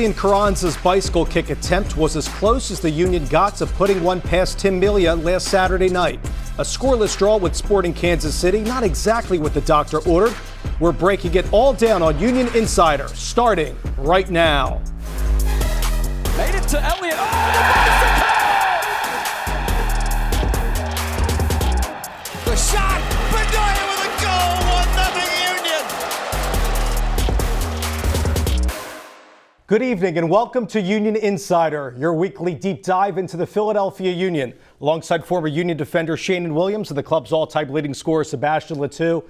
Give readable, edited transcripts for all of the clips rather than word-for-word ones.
Julian Carranza's bicycle kick attempt was as close as the Union got to putting one past Tim Melia last Saturday night. A scoreless draw with Sporting Kansas City, not exactly what the doctor ordered. We're breaking it all down on Union Insider, starting right now. Made it to Elliott. The shot, Bedoya with a goal, 1-0 Union. Good evening and welcome to Union Insider, your weekly deep dive into the Philadelphia Union. Alongside former Union defender Shannon Williams and the club's all-time leading scorer Sebastian Letou,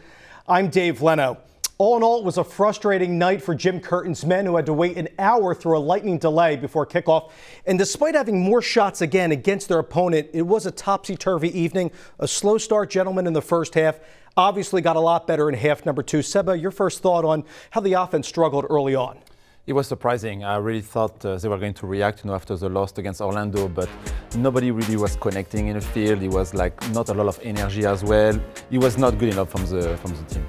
I'm Dave Leno. All in all, it was a frustrating night for Jim Curtin's men, who had to wait an hour through a lightning delay before kickoff. And despite having more shots again against their opponent, it was a topsy-turvy evening. A slow start, gentlemen, in the first half. Obviously got a lot better in half number two. Seba, your first thought on how the offense struggled early on? It was surprising. I really thought they were going to react, after the loss against Orlando, but nobody really was connecting in the field. It was like not a lot of energy as well. It was not good enough from the team.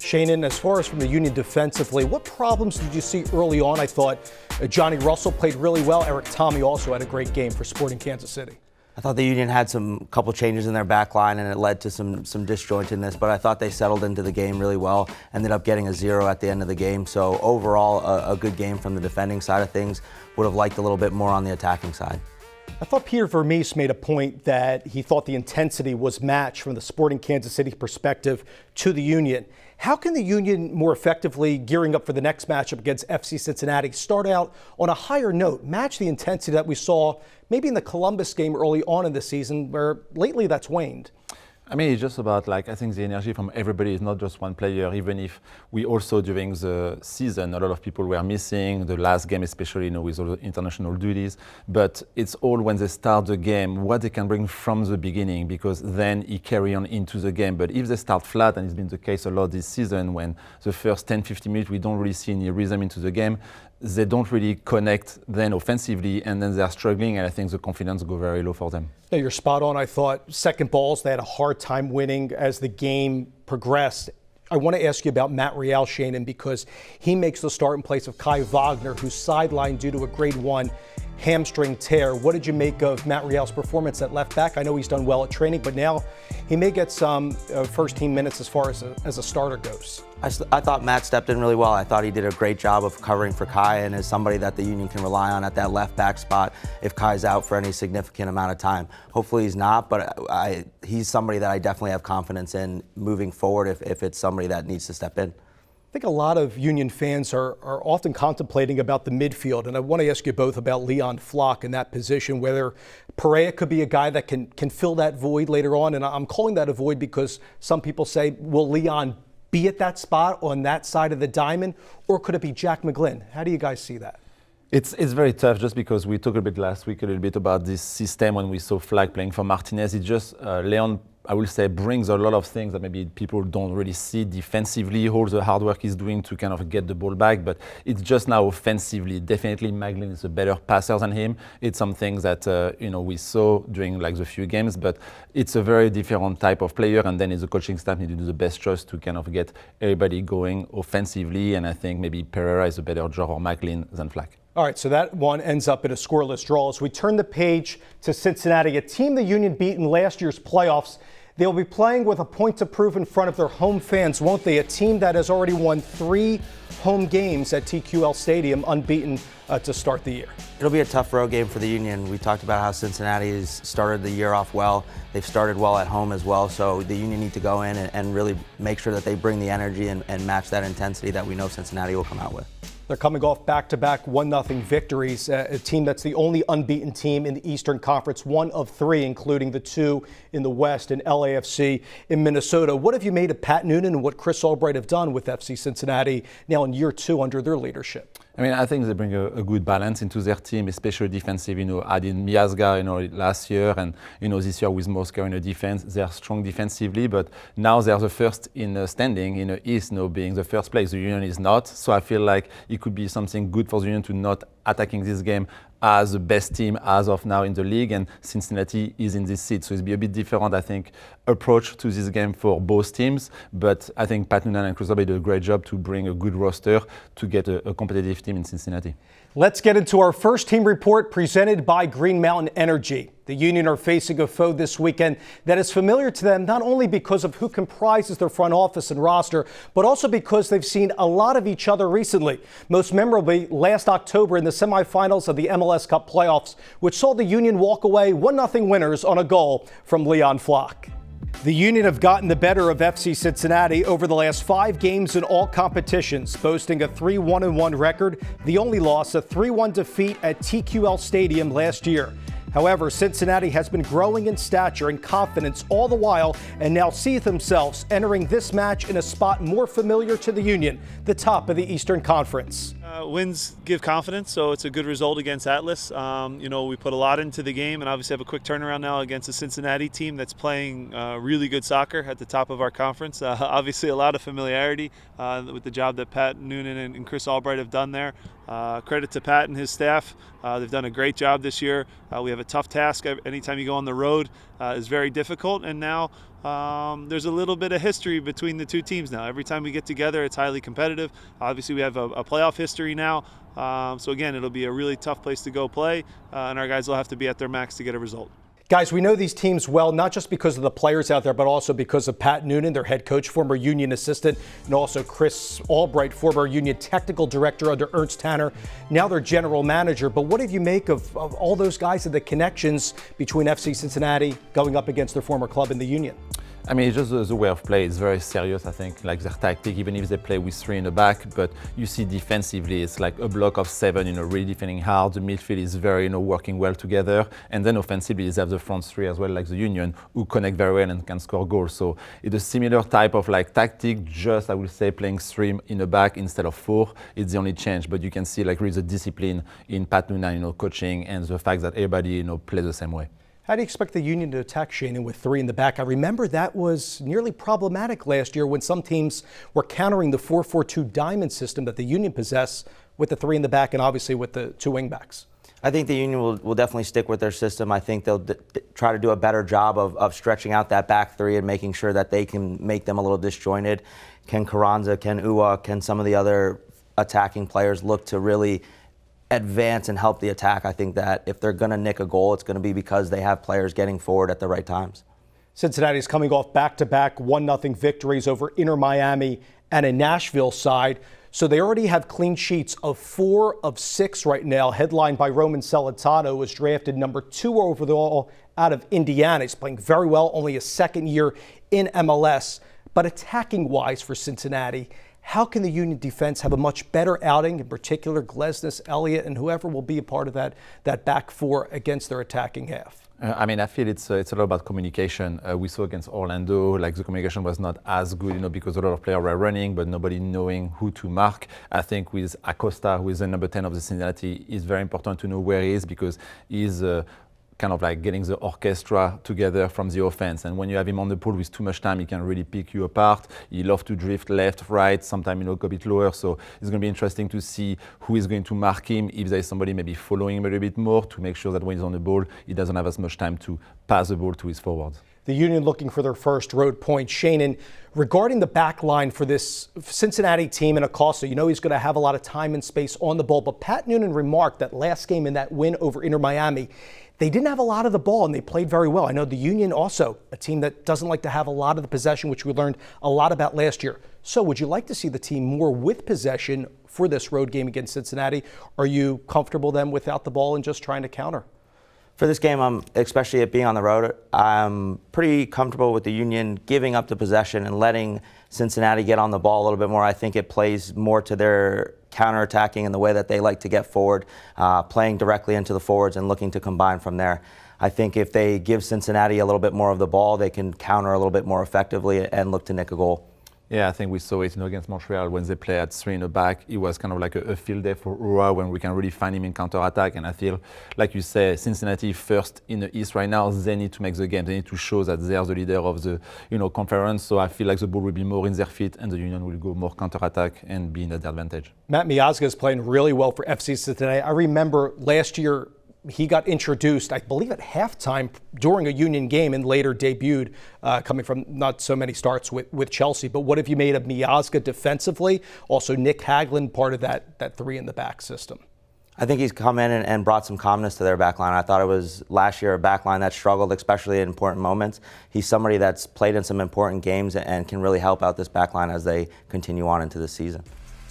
Shannon, as far as from the Union defensively, what problems did you see early on? I thought Johnny Russell played really well. Eric Tommy also had a great game for Sporting Kansas City. I thought the Union had some couple changes in their back line, and it led to some disjointedness, but I thought they settled into the game really well, ended up getting a 0 at the end of the game. So overall, a good game from the defending side of things. Would have liked a little bit more on the attacking side. I thought Peter Vermees made a point that he thought the intensity was matched from the Sporting Kansas City perspective to the Union. How can the Union more effectively, gearing up for the next matchup against FC Cincinnati, start out on a higher note, match the intensity that we saw maybe in the Columbus game early on in the season, where lately that's waned? I mean, it's just about, I think the energy from everybody is not just one player, even if we also, during the season, a lot of people were missing, the last game especially, with all the international duties. But it's all when they start the game, what they can bring from the beginning, because then it carry on into the game. But if they start flat, and it's been the case a lot this season, when the first 10-15 minutes we don't really see any rhythm into the game, they don't really connect then offensively, and then they're struggling, and I think the confidence go very low for them. Yeah, you're spot on. I thought second balls, they had a hard time winning as the game progressed. I want to ask you about Matt Real, Shannon, because he makes the start in place of Kai Wagner, who's sidelined due to a grade 1 hamstring tear. What did you make of Matt Real's performance at left back? I know he's done well at training, but now he may get some first team minutes as far as a starter goes. I thought Matt stepped in really well. I thought he did a great job of covering for Kai, and is somebody that the Union can rely on at that left back spot if Kai's out for any significant amount of time. Hopefully he's not, but he's somebody that I definitely have confidence in moving forward if it's somebody that needs to step in. I think a lot of Union fans are often contemplating about the midfield, and I want to ask you both about Leon Flock in that position, whether Perea could be a guy that can fill that void later on. And I'm calling that a void because some people say, will Leon be at that spot on that side of the diamond, or could it be Jack McGlynn? How do you guys see that? It's very tough, just because we talked a bit last week about this system when we saw Flag playing for Martinez. It just, Leon, I will say, brings a lot of things that maybe people don't really see defensively, all the hard work he's doing to kind of get the ball back, but it's just now offensively. Definitely McGlynn is a better passer than him. It's something that we saw during the few games, but it's a very different type of player, and then the coaching staff need to do the best choice to kind of get everybody going offensively, and I think maybe Pereira is a better draw, or McGlynn, than Flag. All right, so that one ends up in a scoreless draw. As we turn the page to Cincinnati, a team the Union beat in last year's playoffs. They'll be playing with a point to prove in front of their home fans, won't they? A team that has already won 3 home games at TQL Stadium, unbeaten to start the year. It'll be a tough road game for the Union. We talked about how Cincinnati has started the year off well. They've started well at home as well, so the Union need to go in and really make sure that they bring the energy and match that intensity that we know Cincinnati will come out with. They're coming off back-to-back 1-0 victories, a team that's the only unbeaten team in the Eastern Conference, 1 of 3, including the 2 in the West and LAFC in Minnesota. What have you made of Pat Noonan and what Chris Albright have done with FC Cincinnati now in year 2 under their leadership? I mean, I think they bring a good balance into their team, especially defensive. Adding Miazga, last year, and this year with Moscow in the defense, they are strong defensively. But now they are the first in the standing in the East, being the first place. The Union is not, so I feel like it could be something good for the Union to not attacking this game as the best team as of now in the league, and Cincinnati is in this seat. So it'll be a bit different, I think, approach to this game for both teams. But I think Pat Noonan and Chris Albright did a great job to bring a good roster to get a competitive team in Cincinnati. Let's get into our first team report presented by Green Mountain Energy. The Union are facing a foe this weekend that is familiar to them not only because of who comprises their front office and roster, but also because they've seen a lot of each other recently. Most memorably, last October in the semifinals of the MLS Cup playoffs, which saw the Union walk away 1-0 winners on a goal from Leon Flock. The Union have gotten the better of FC Cincinnati over the last 5 games in all competitions, boasting a 3-1-1 record, the only loss a 3-1 defeat at TQL Stadium last year. However, Cincinnati has been growing in stature and confidence all the while and now see themselves entering this match in a spot more familiar to the Union, the top of the Eastern Conference. Wins give confidence, so it's a good result against Atlas. We put a lot into the game and obviously have a quick turnaround now against a Cincinnati team that's playing really good soccer at the top of our conference. Obviously a lot of familiarity with the job that Pat Noonan and Chris Albright have done there. Credit to Pat and his staff. They've done a great job this year. We have a tough task. Anytime you go on the road is very difficult, and now there's a little bit of history between the two teams now. Every time we get together, it's highly competitive. Obviously, we have a playoff history now. So again, it'll be a really tough place to go play, and our guys will have to be at their max to get a result. Guys, we know these teams well, not just because of the players out there, but also because of Pat Noonan, their head coach, former Union assistant, and also Chris Albright, former Union technical director under Ernst Tanner, now their general manager. But what did you make of all those guys and the connections between FC Cincinnati going up against their former club in the Union? I mean, it's just the way of play. It's very serious, I think, like their tactic, even if they play with 3 in the back. But you see defensively, it's like a block of 7, really defending hard. The midfield is very, working well together. And then offensively, they have the front 3 as well, like the Union, who connect very well and can score goals. So it's a similar type of tactic, just, I would say, playing 3 in the back instead of 4. It's the only change. But you can see really the discipline in Pat Noonan, coaching, and the fact that everybody, plays the same way. How do you expect the Union to attack Shannon with 3 in the back? I remember that was nearly problematic last year when some teams were countering the 4-4-2 diamond system that the Union possess with the 3 in the back and obviously with the 2 wing backs. I think the Union will definitely stick with their system. I think they'll try to do a better job of stretching out that back 3 and making sure that they can make them a little disjointed. Can Carranza, can Ua, can some of the other attacking players look to really advance and help the attack? I think that if they're going to nick a goal, it's going to be because they have players getting forward at the right times. Cincinnati is coming off back-to-back 1-0 victories over Inter Miami and a Nashville side. So they already have clean sheets of 4 of 6 right now, headlined by Roman Celentano, who was drafted number 2 overall out of Indiana. He's playing very well, only his second year in MLS. But attacking-wise for Cincinnati, how can the Union defense have a much better outing, in particular Glesnes, Elliott, and whoever will be a part of that back 4 against their attacking half? I feel it's a lot about communication. We saw against Orlando, the communication was not as good, because a lot of players were running, but nobody knowing who to mark. I think with Acosta, who is the number 10 of the Cincinnati, it's very important to know where he is because he's kind of getting the orchestra together from the offense. And when you have him on the pool with too much time, he can really pick you apart. He loves to drift left, right, sometimes, go a bit lower. So it's going to be interesting to see who is going to mark him, if there is somebody maybe following him a little bit more to make sure that when he's on the ball, he doesn't have as much time to pass the ball to his forwards. The Union looking for their first road point. Shannon, regarding the back line for this Cincinnati team and Acosta, he's going to have a lot of time and space on the ball. But Pat Noonan remarked that last game in that win over Inter Miami, they didn't have a lot of the ball and they played very well. I know the Union also, a team that doesn't like to have a lot of the possession, which we learned a lot about last year. So would you like to see the team more with possession for this road game against Cincinnati? Are you comfortable then without the ball and just trying to counter? For this game, especially it being on the road, I'm pretty comfortable with the Union giving up the possession and letting Cincinnati get on the ball a little bit more. I think it plays more to their counterattacking and the way that they like to get forward, playing directly into the forwards and looking to combine from there. I think if they give Cincinnati a little bit more of the ball, they can counter a little bit more effectively and look to nick a goal. Yeah, I think we saw it against Montreal when they play at 3 in the back. It was kind of like a field day for Ura when we can really find him in counter-attack. And I feel, like you say, Cincinnati first in the East right now, they need to make the game. They need to show that they are the leader of the conference. So I feel like the ball will be more in their feet and the Union will go more counter-attack and be in the advantage. Matt Miazga is playing really well for FC Cincinnati. I remember last year, he got introduced, I believe, at halftime during a Union game and later debuted, coming from not so many starts with Chelsea. But what have you made of Miazga defensively? Also, Nick Haglund, part of that 3 in the back system. I think he's come in and brought some calmness to their back line. I thought it was last year a back line that struggled, especially in important moments. He's somebody that's played in some important games and can really help out this back line as they continue on into the season.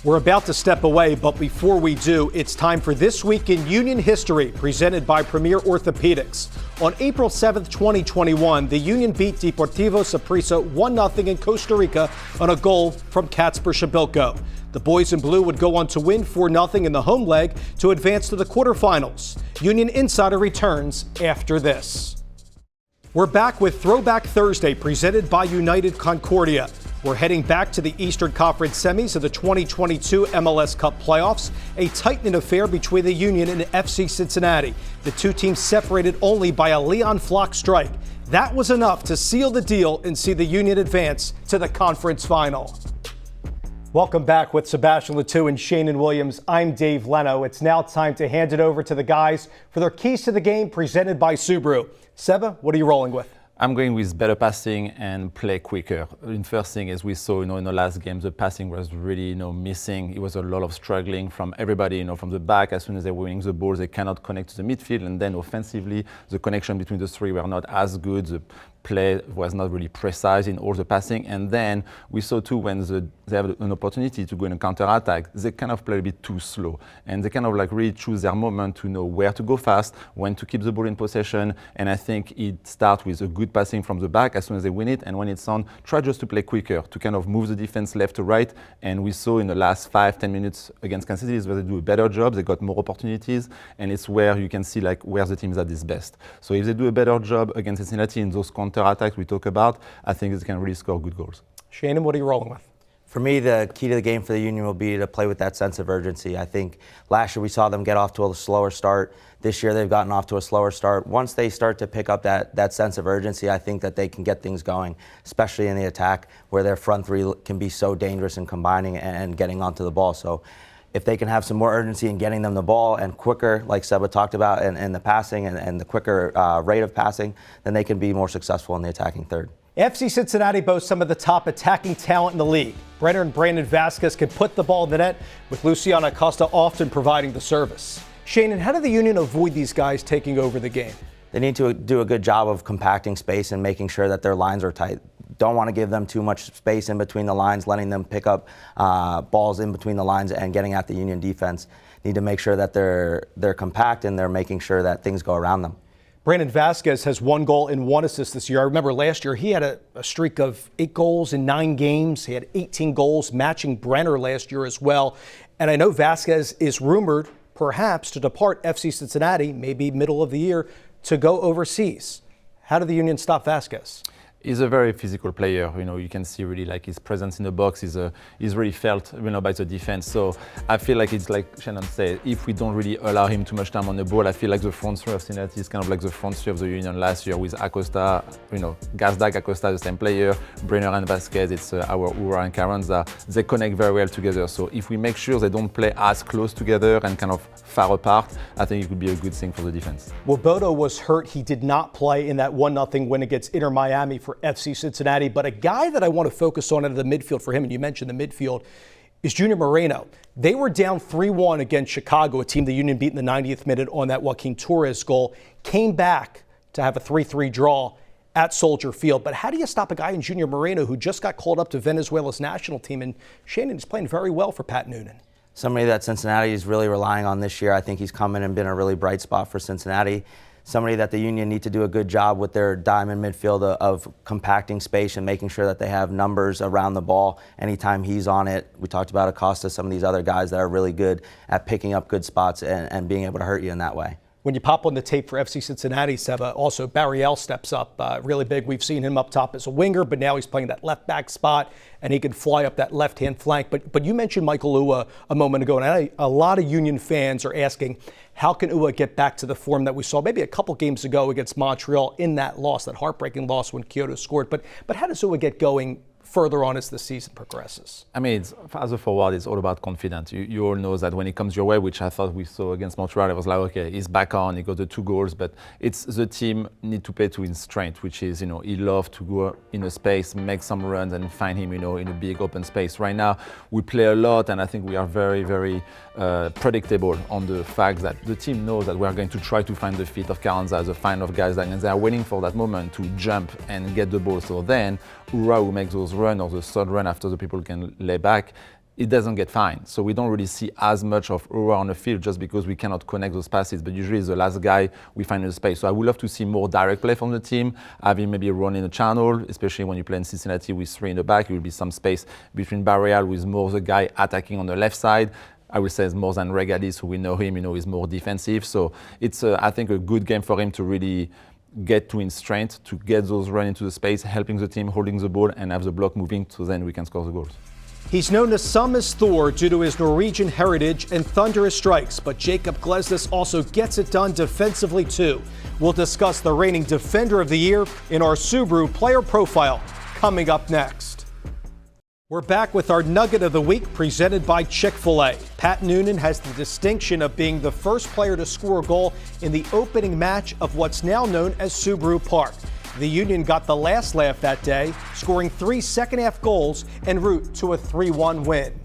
We're about to step away, but before we do, it's time for This Week in Union History, presented by Premier Orthopedics. On April 7th, 2021, the Union beat Deportivo Saprissa 1-0 in Costa Rica on a goal from Kacper Shabilko. The boys in blue would go on to win 4-0 in the home leg to advance to the quarterfinals. Union Insider returns after this. We're back with Throwback Thursday, presented by United Concordia. We're heading back to the Eastern Conference semis of the 2022 MLS Cup playoffs, a tight-knit affair between the Union and FC Cincinnati. The two teams separated only by a Leon Flock strike. That was enough to seal the deal and see the Union advance to the conference final. Welcome back with Sebastian Letou and Shannon Williams. I'm Dave Leno. It's now time to hand it over to the guys for their keys to the game presented by Subaru. Seba, what are you rolling with? I'm going with better passing and play quicker. In first thing, as we saw, in the last game, the passing was really, missing. It was a lot of struggling from everybody, from the back. As soon as they were winning the ball, they cannot connect to the midfield. And then offensively, the connection between the three were not as good. The play was not really precise in all the passing. And then we saw too, when they have an opportunity to go in a counter-attack, they kind of play a bit too slow. And they kind of really choose their moment to know where to go fast, when to keep the ball in possession. And I think it starts with a good passing from the back as soon as they win it. And when it's on, try just to play quicker, to kind of move the defense left to right. And we saw in the last 5-10 minutes against Kansas City where they do a better job, they got more opportunities. And it's where you can see where the team is at its best. So if they do a better job against Cincinnati in those counter-attacks we talk about, I think they can really score good goals. Shannon, what are you rolling with? For me, the key to the game for the Union will be to play with that sense of urgency. I think last year we saw them get off to a slower start. This year they've gotten off to a slower start. Once they start to pick up that sense of urgency, I think that they can get things going, especially in the attack where their front three can be so dangerous in combining and getting onto the ball. So if they can have some more urgency in getting them the ball and quicker, like Seba talked about, and the passing and the quicker rate of passing, then they can be more successful in the attacking third. FC Cincinnati boasts some of the top attacking talent in the league. Brenner and Brandon Vasquez can put the ball in the net, with Luciano Acosta often providing the service. Shannon, how do the Union avoid these guys taking over the game? They need to do a good job of compacting space and making sure that their lines are tight. Don't want to give them too much space in between the lines, letting them pick up balls in between the lines and getting at the Union defense. Need to make sure that they're compact and they're making sure that things go around them. Brandon Vasquez has 1 goal and 1 assist this year. I remember last year he had a streak of 8 goals in 9 games. He had 18 goals, matching Brenner last year as well. And I know Vasquez is rumored perhaps to depart FC Cincinnati, maybe middle of the year, to go overseas. How did the Union stop Vasquez? He's a very physical player. You can see really his presence in the box is really felt, by the defense. So I feel like it's like Shannon said, if we don't really allow him too much time on the ball, I feel like the front three of Cincinnati is kind of like the front three of the Union last year with Acosta, Gazdag, Acosta, the same player, Brenner and Vasquez, it's our Ura and Carranza. They connect very well together. So if we make sure they don't play as close together and kind of far apart, I think it would be a good thing for the defense. Well, Bodo was hurt. He did not play in that 1-0 win against Inter Miami for FC Cincinnati, but a guy that I want to focus on in the midfield for him, and you mentioned the midfield, is Junior Moreno. They were down 3-1 against Chicago, a team the Union beat in the 90th minute on that Joaquin Torres goal, came back to have a 3-3 draw at Soldier Field. But how do you stop a guy in Junior Moreno who just got called up to Venezuela's national team? And Shannon is playing very well for Pat Noonan. Somebody that Cincinnati is really relying on this year. I think he's come in and been a really bright spot for Cincinnati. Somebody that the Union need to do a good job with their diamond midfield of compacting space and making sure that they have numbers around the ball anytime he's on it. We talked about Acosta, some of these other guys that are really good at picking up good spots and being able to hurt you in that way. When you pop on the tape for FC Cincinnati, Seba, also Barriel steps up really big. We've seen him up top as a winger, but now he's playing that left back spot and he can fly up that left-hand flank. But you mentioned Michael Uhre a moment ago, and a lot of Union fans are asking, how can Uhre get back to the form that we saw maybe a couple games ago against Montreal in that loss, that heartbreaking loss when Kyoto scored? But how does Uhre get going further on as the season progresses? I mean, as a forward, it's all about confidence. You all know that when it comes your way, which I thought we saw against Montreal, it was like, okay, he's back on, he got the 2 goals, but it's the team need to play to his strength, which is, he loves to go in a space, make some runs and find him, in a big open space. Right now, we play a lot, and I think we are very, very predictable on the fact that the team knows that we are going to try to find the feet of Carranza, the find of guys, and they are waiting for that moment to jump and get the ball. So then, Ura, who makes those runs or the third run after the people can lay back, it doesn't get fined. So we don't really see as much of Ura on the field just because we cannot connect those passes, but usually it's the last guy we find in the space. So I would love to see more direct play from the team, having maybe a run in the channel, especially when you play in Cincinnati with 3 in the back. It will be some space between Barreal with more the guy attacking on the left side. I would say it's more than Regalis, who we know him, is more defensive. So it's, I think, a good game for him to really get to his strength, to get those runs into the space, helping the team, holding the ball, and have the block moving, so then we can score the goals. He's known to some as Thor due to his Norwegian heritage and thunderous strikes, but Jacob Glesnes also gets it done defensively too. We'll discuss the reigning Defender of the Year in our Subaru Player Profile coming up next. We're back with our Nugget of the Week presented by Chick-fil-A. Pat Noonan has the distinction of being the first player to score a goal in the opening match of what's now known as Subaru Park. The Union got the last laugh that day, scoring 3 second-half goals en route to a 3-1 win.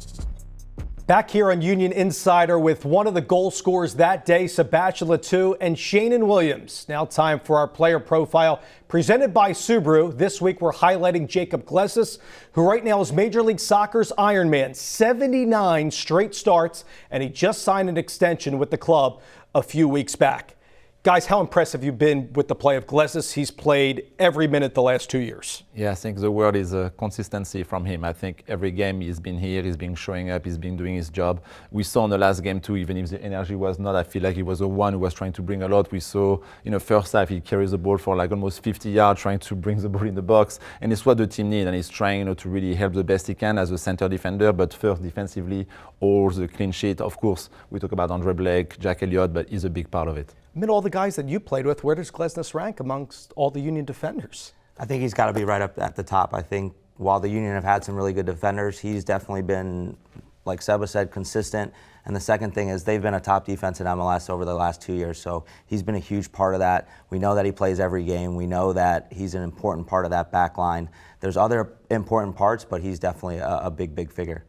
Back here on Union Insider with one of the goal scorers that day, Sebastian Letou and Shannon Williams. Now time for our player profile presented by Subaru. This week we're highlighting Jacob Glesnes, who right now is Major League Soccer's Iron Man. 79 straight starts, and he just signed an extension with the club a few weeks back. Guys, how impressed have you been with the play of Glesnes? He's played every minute the last 2 years. Yeah, I think the word is consistency from him. I think every game he's been here, he's been showing up, he's been doing his job. We saw in the last game too, even if the energy was not, I feel like he was the one who was trying to bring a lot. We saw in the first half, he carries the ball for like almost 50 yards, trying to bring the ball in the box. And it's what the team needs, and he's trying to really help the best he can as a center defender, but first defensively, all the clean sheet. Of course, we talk about Andre Blake, Jack Elliott, but he's a big part of it. Amid all the guys that you played with, where does Glesnes rank amongst all the Union defenders? I think he's got to be right up at the top. I think while the Union have had some really good defenders, he's definitely been, like Seba said, consistent. And the second thing is they've been a top defense in MLS over the last 2 years, so he's been a huge part of that. We know that he plays every game. We know that he's an important part of that back line. There's other important parts, but he's definitely a big, big figure.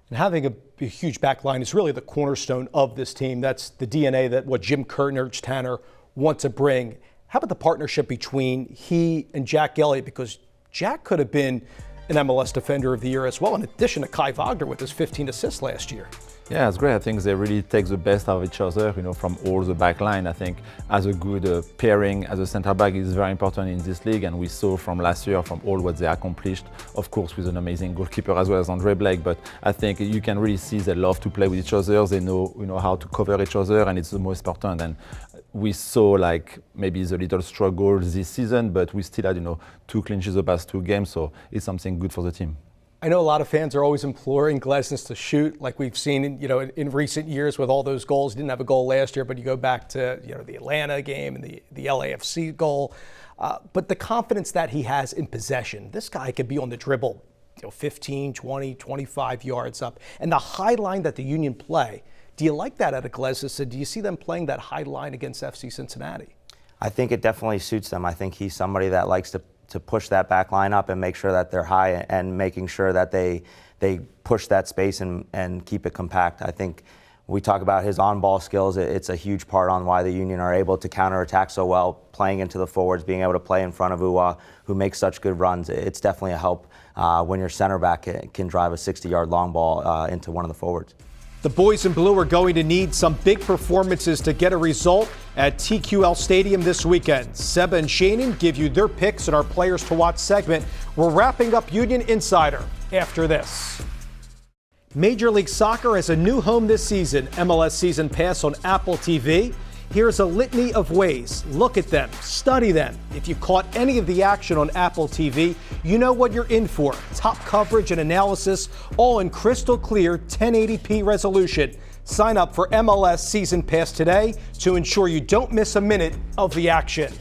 And having a huge back line is really the cornerstone of this team. That's the DNA that what Jim Curtin urged Tanner want to bring. How about the partnership between he and Jack Elliott? Because Jack could have been an MLS Defender of the Year as well, in addition to Kai Wagner with his 15 assists last year. Yeah, it's great. I think they really take the best out of each other, from all the back line. I think as a good pairing as a center back is very important in this league, and we saw from last year from all what they accomplished, of course with an amazing goalkeeper as well as Andre Blake, but I think you can really see they love to play with each other. They know how to cover each other, and it's the most important. And we saw like maybe the little struggle this season, but we still had 2 clean sheets the past 2 games, so it's something good for the team. I know a lot of fans are always imploring Glesnes to shoot, like we've seen in recent years with all those goals. He didn't have a goal last year, but you go back to the Atlanta game and the LAFC goal. But the confidence that he has in possession, this guy could be on the dribble, 15, 20, 25 yards up. And the high line that the Union play, do you like that out of Glesnes? Do you see them playing that high line against FC Cincinnati? I think it definitely suits them. I think he's somebody that likes to push that back line up and make sure that they're high and making sure that they push that space and keep it compact. I think we talk about his on-ball skills. It's a huge part on why the Union are able to counterattack so well, playing into the forwards, being able to play in front of Ua, who makes such good runs. It's definitely a help when your center back can drive a 60-yard long ball into one of the forwards. The boys in blue are going to need some big performances to get a result at TQL Stadium this weekend. Seba and Shannon give you their picks in our Players to Watch segment. We're wrapping up Union Insider after this. Major League Soccer has a new home this season, MLS Season Pass on Apple TV. Here's a litany of ways. Look at them, study them. If you caught any of the action on Apple TV, you know what you're in for. Top coverage and analysis, all in crystal clear 1080p resolution. Sign up for MLS Season Pass today to ensure you don't miss a minute of the action.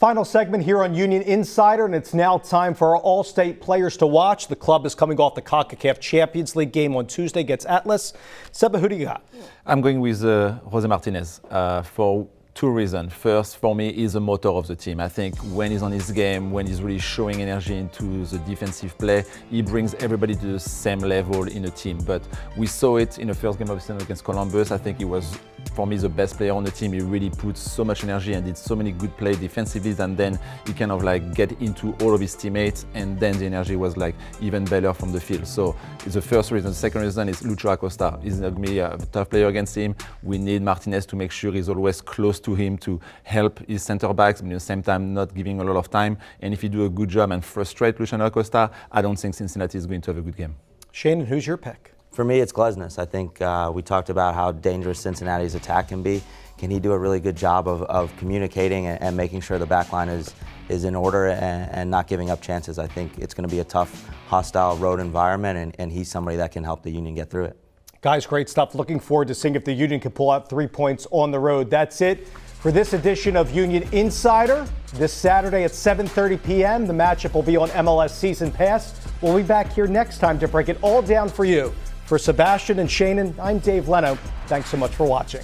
Final segment here on Union Insider, and it's now time for our all-state players to watch. The club is coming off the CONCACAF Champions League game on Tuesday against Atlas. Seba, who do you got? I'm going with Jose Martinez for two reasons. First, for me, he's the motor of the team. I think when he's on his game, when he's really showing energy into the defensive play, he brings everybody to the same level in the team. But we saw it in the first game of the season against Columbus. I think he was, for me, the best player on the team. He really put so much energy and did so many good plays defensively, and then he kind of like get into all of his teammates, and then the energy was like even better from the field. So it's the first reason. The second reason is Lucho Acosta. He's going to be a tough player against him. We need Martinez to make sure he's always close to him to help his center backs, but at the same time not giving a lot of time. And if you do a good job and frustrate Luciano Acosta, I don't think Cincinnati is going to have a good game. Shannon, who's your pick? For me, it's Glesnes. I think we talked about how dangerous Cincinnati's attack can be. Can he do a really good job of communicating and making sure the back line is in order and not giving up chances? I think it's going to be a tough, hostile road environment, and he's somebody that can help the Union get through it. Guys, great stuff. Looking forward to seeing if the Union can pull out 3 points on the road. That's it for this edition of Union Insider. This Saturday at 7:30 p.m., the matchup will be on MLS Season Pass. We'll be back here next time to break it all down for you. For Sebastian and Shannon, I'm Dave Leno. Thanks so much for watching.